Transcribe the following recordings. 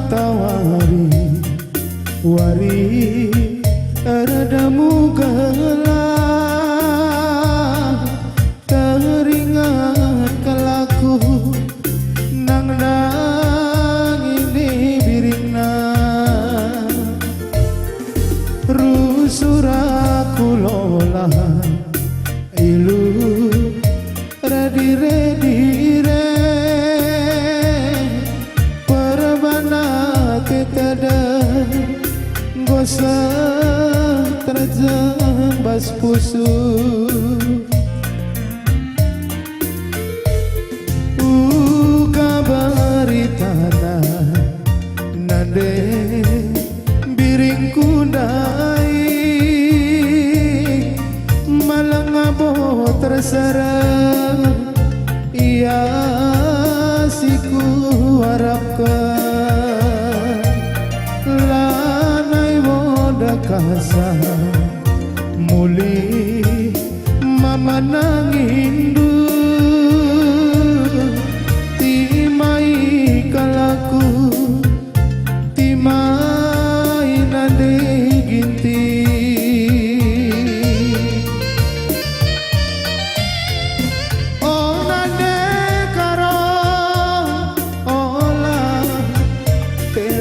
tawari wari radamu gelah teringat kelaku nang ini birina rusuraku lola ilu redi-redire perbana ketada gosa terjang bas pusu kabaritana nade biring kundai malang abo tersarang iya siku harapkan lanai moda kasa muli mama nangindu timai kalaku timai nade ginti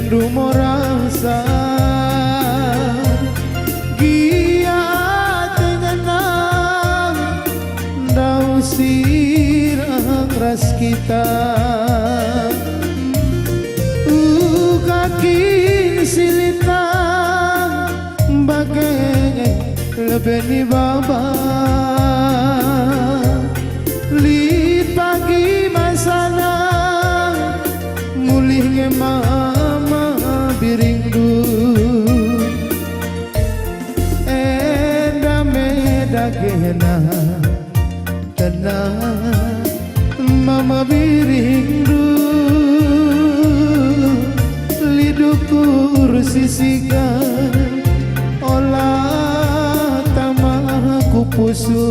rumorasa gia tengenang dau sirang ras kita kaki silitang bagai lebeni baba lit pagi masana mulih mama biringdu enda medagena tenang mama biringdu lidukur sisikan olah tamaku pusu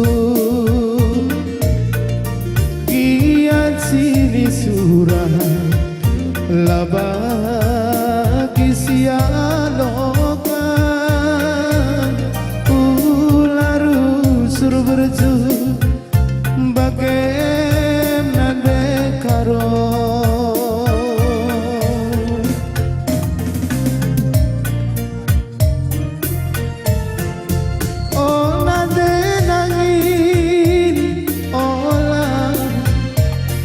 giat sini surah labaki sialokan ularu suruh berju bagaimana karo oh nade nangin olah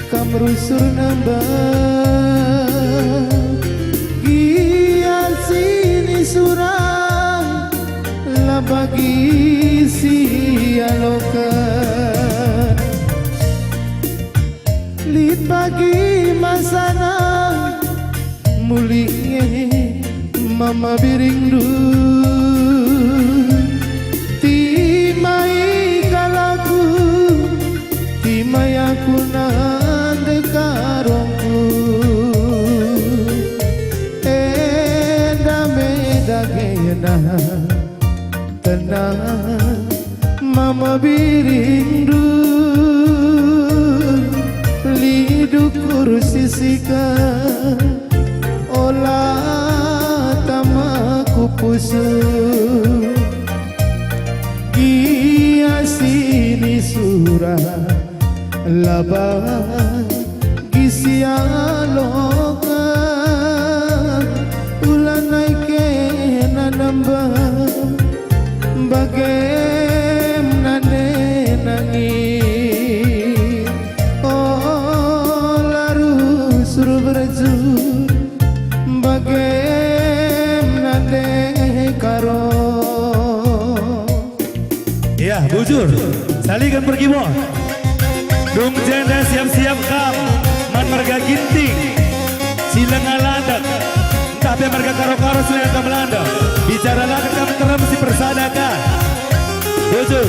kamrusur nambah surang labagi sialokan lit bagi masana mulihnya mama biringdu timai kalaku timai aku nande karongku dagena tenang mama birindu lidukur sisikan olah tamaku pusu gia sini surah labah gisialokan ulan naike nambah bagaimana nangis oh laru suruh berjur bagaimana karo ya bujur salikan pergi mo dung janda siap-siap kam man marga ginting silang aladak tapi mereka karo-karo selain ke Belanda bicara lagi kami terus mesti persadakan bujur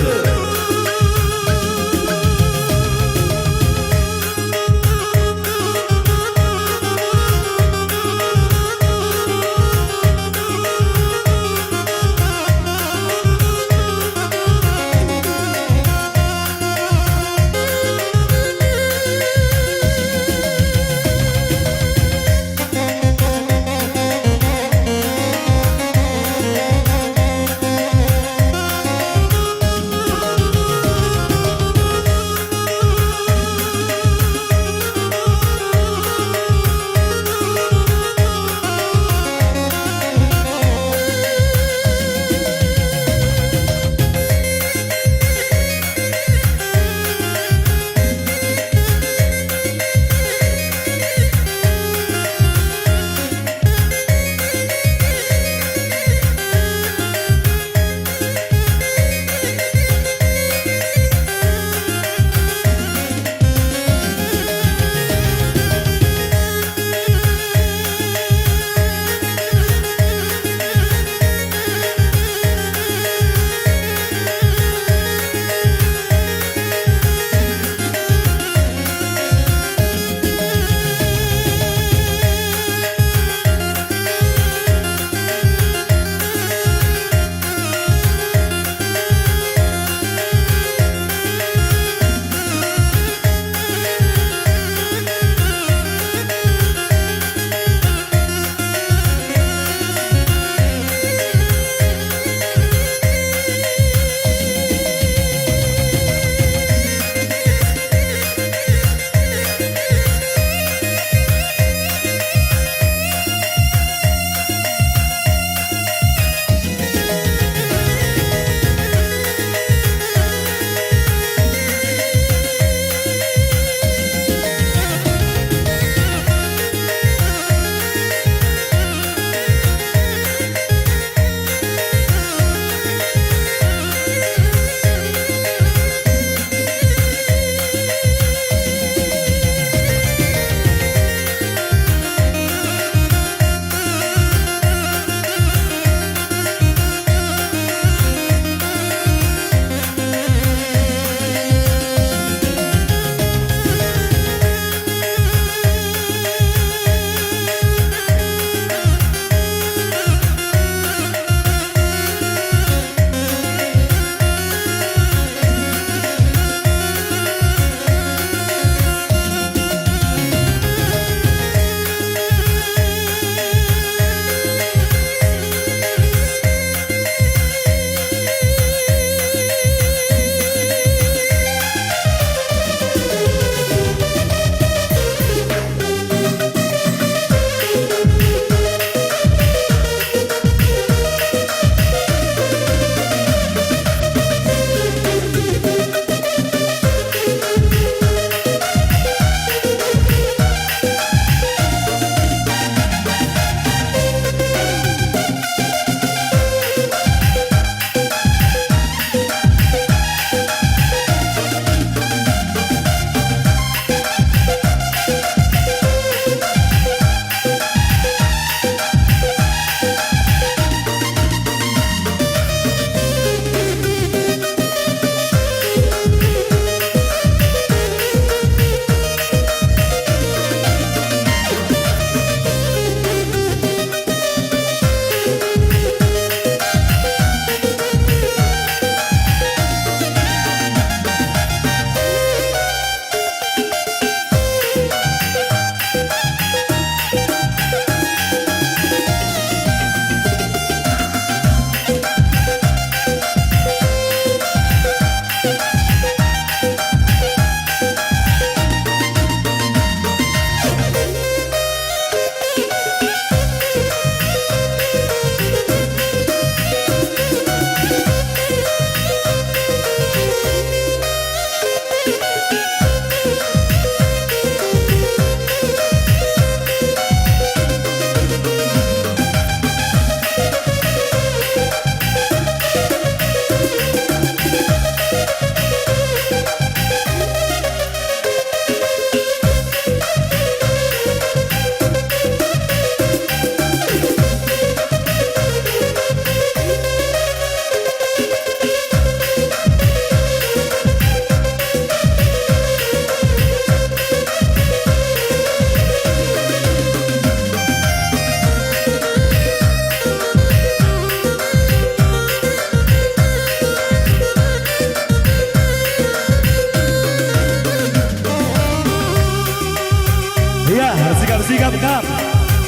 sigap kam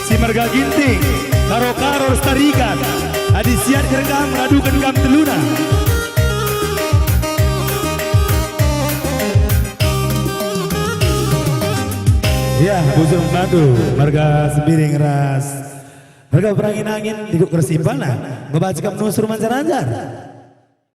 si marga ginting karo lestarikan adi siat kerekam radukan kam teluna. Ya, bujur madu, marga sebiring ras, marga perangin angin, ikut kersimpana, ngebaca kam nusur mancar-anjar.